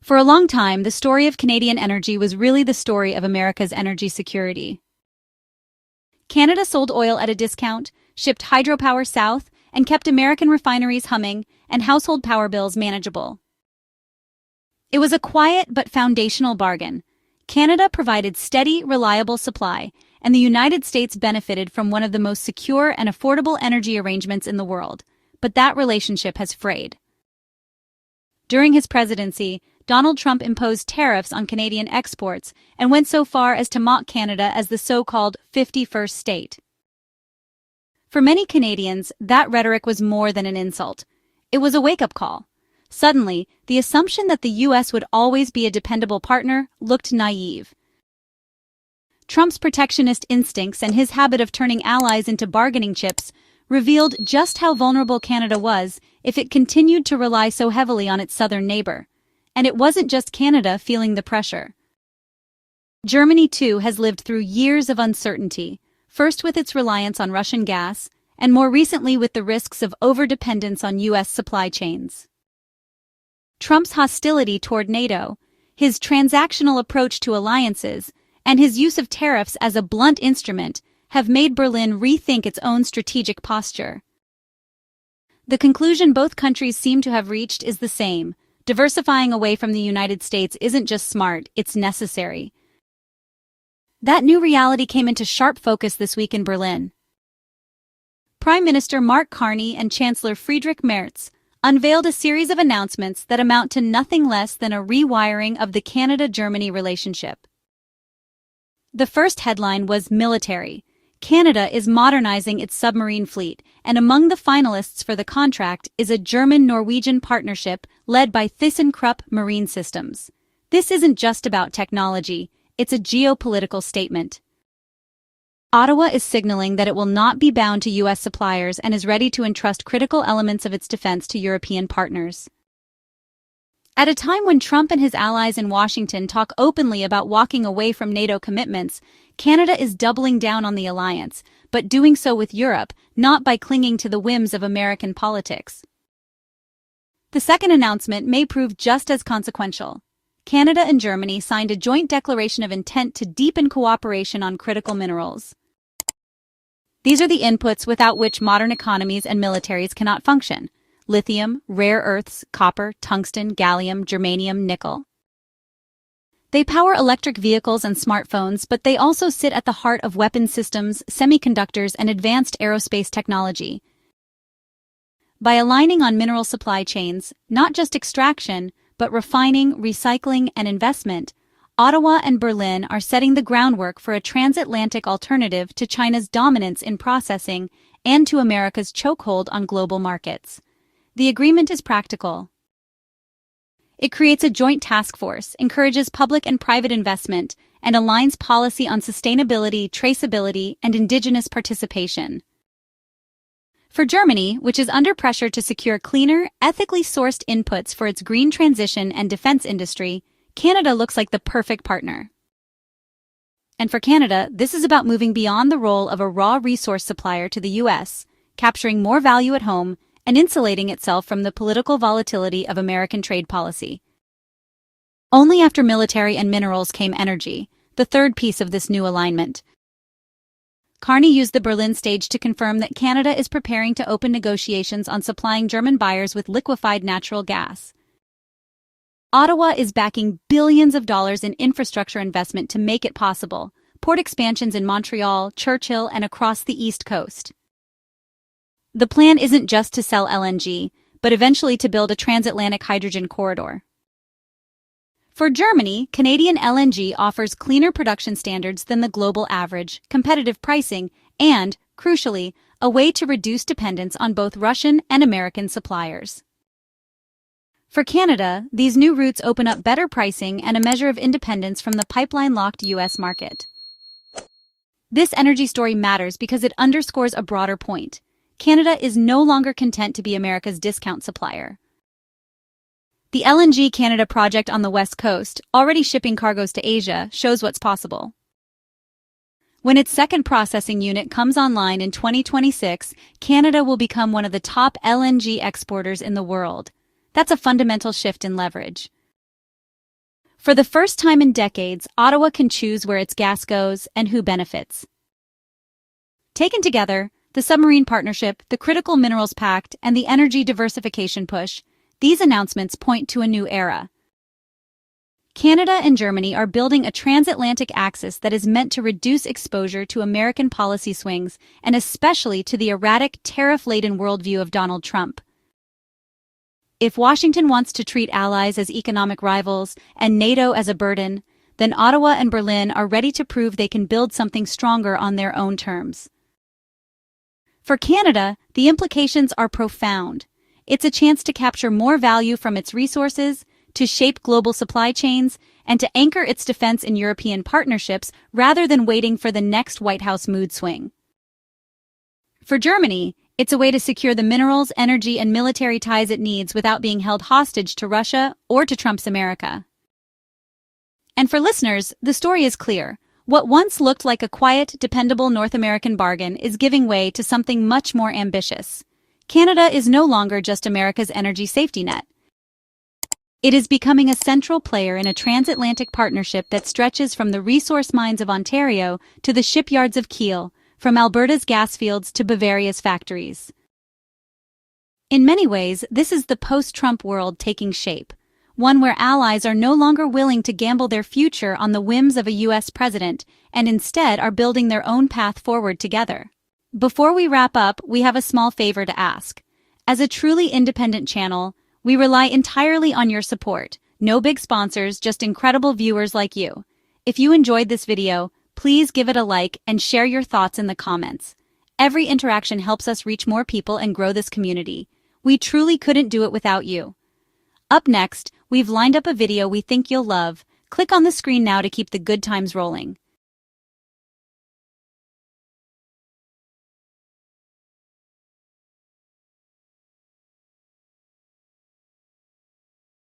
For a long time, the story of Canadian energy was really the story of America's energy security. Canada sold oil at a discount, shipped hydropower south, and kept American refineries humming and household power bills manageable. It was a quiet but foundational bargain. Canada provided steady, reliable supply, and the United States benefited from one of the most secure and affordable energy arrangements in the world. But that relationship has frayed. During his presidency, Donald Trump imposed tariffs on Canadian exports and went so far as to mock Canada as the so-called 51st state. For many Canadians, that rhetoric was more than an insult. It was a wake-up call. Suddenly, the assumption that the U.S. would always be a dependable partner looked naive. Trump's protectionist instincts and his habit of turning allies into bargaining chips revealed just how vulnerable Canada was if it continued to rely so heavily on its southern neighbor. And it wasn't just Canada feeling the pressure. Germany, too, has lived through years of uncertainty, first with its reliance on Russian gas, and more recently with the risks of overdependence on U.S. supply chains. Trump's hostility toward NATO, his transactional approach to alliances, and his use of tariffs as a blunt instrument have made Berlin rethink its own strategic posture. The conclusion both countries seem to have reached is the same. Diversifying away from the United States isn't just smart, it's necessary. That new reality came into sharp focus this week in Berlin. Prime Minister Mark Carney and Chancellor Friedrich Merz unveiled a series of announcements that amount to nothing less than a rewiring of the Canada-Germany relationship. The first headline was military. Canada is modernizing its submarine fleet, and among the finalists for the contract is a German-Norwegian partnership led by ThyssenKrupp Marine Systems. This isn't just about technology, it's a geopolitical statement. Ottawa is signaling that it will not be bound to U.S. suppliers and is ready to entrust critical elements of its defense to European partners. At a time when Trump and his allies in Washington talk openly about walking away from NATO commitments, Canada is doubling down on the alliance, but doing so with Europe, not by clinging to the whims of American politics. The second announcement may prove just as consequential. Canada and Germany signed a joint declaration of intent to deepen cooperation on critical minerals. These are the inputs without which modern economies and militaries cannot function: lithium, rare earths, copper, tungsten, gallium, germanium, nickel. They power electric vehicles and smartphones, but they also sit at the heart of weapons systems, semiconductors, and advanced aerospace technology. By aligning on mineral supply chains, not just extraction, but refining, recycling, and investment, Ottawa and Berlin are setting the groundwork for a transatlantic alternative to China's dominance in processing and to America's chokehold on global markets. The agreement is practical. It creates a joint task force, encourages public and private investment, and aligns policy on sustainability, traceability, and indigenous participation. For Germany, which is under pressure to secure cleaner, ethically sourced inputs for its green transition and defense industry, Canada looks like the perfect partner. And for Canada, this is about moving beyond the role of a raw resource supplier to the U.S., capturing more value at home, and insulating itself from the political volatility of American trade policy. Only after military and minerals came energy, the third piece of this new alignment. Carney used the Berlin stage to confirm that Canada is preparing to open negotiations on supplying German buyers with liquefied natural gas. Ottawa is backing billions of dollars in infrastructure investment to make it possible, port expansions in Montreal, Churchill, and across the East Coast. The plan isn't just to sell LNG, but eventually to build a transatlantic hydrogen corridor. For Germany, Canadian LNG offers cleaner production standards than the global average, competitive pricing, and, crucially, a way to reduce dependence on both Russian and American suppliers. For Canada, these new routes open up better pricing and a measure of independence from the pipeline-locked U.S. market. This energy story matters because it underscores a broader point. Canada is no longer content to be America's discount supplier. The LNG Canada project on the West Coast, already shipping cargoes to Asia, shows what's possible. When its second processing unit comes online in 2026, Canada will become one of the top LNG exporters in the world. That's a fundamental shift in leverage. For the first time in decades, Ottawa can choose where its gas goes and who benefits. Taken together, the submarine partnership, the critical minerals pact, and the energy diversification push, these announcements point to a new era. Canada and Germany are building a transatlantic axis that is meant to reduce exposure to American policy swings and especially to the erratic, tariff-laden worldview of Donald Trump. If Washington wants to treat allies as economic rivals and NATO as a burden, then Ottawa and Berlin are ready to prove they can build something stronger on their own terms. For Canada, the implications are profound. It's a chance to capture more value from its resources, to shape global supply chains, and to anchor its defense in European partnerships rather than waiting for the next White House mood swing. For Germany, it's a way to secure the minerals, energy, and military ties it needs without being held hostage to Russia or to Trump's America. And for listeners, the story is clear. What once looked like a quiet, dependable North American bargain is giving way to something much more ambitious. Canada is no longer just America's energy safety net. It is becoming a central player in a transatlantic partnership that stretches from the resource mines of Ontario to the shipyards of Kiel, from Alberta's gas fields to Bavaria's factories. In many ways, this is the post-Trump world taking shape, one where allies are no longer willing to gamble their future on the whims of a U.S. president and instead are building their own path forward together. Before we wrap up, we have a small favor to ask. As a truly independent channel, we rely entirely on your support. No big sponsors, just incredible viewers like you. If you enjoyed this video, please give it a like and share your thoughts in the comments. Every interaction helps us reach more people and grow this community. We truly couldn't do it without you. Up next, we've lined up a video we think you'll love. Click on the screen now to keep the good times rolling.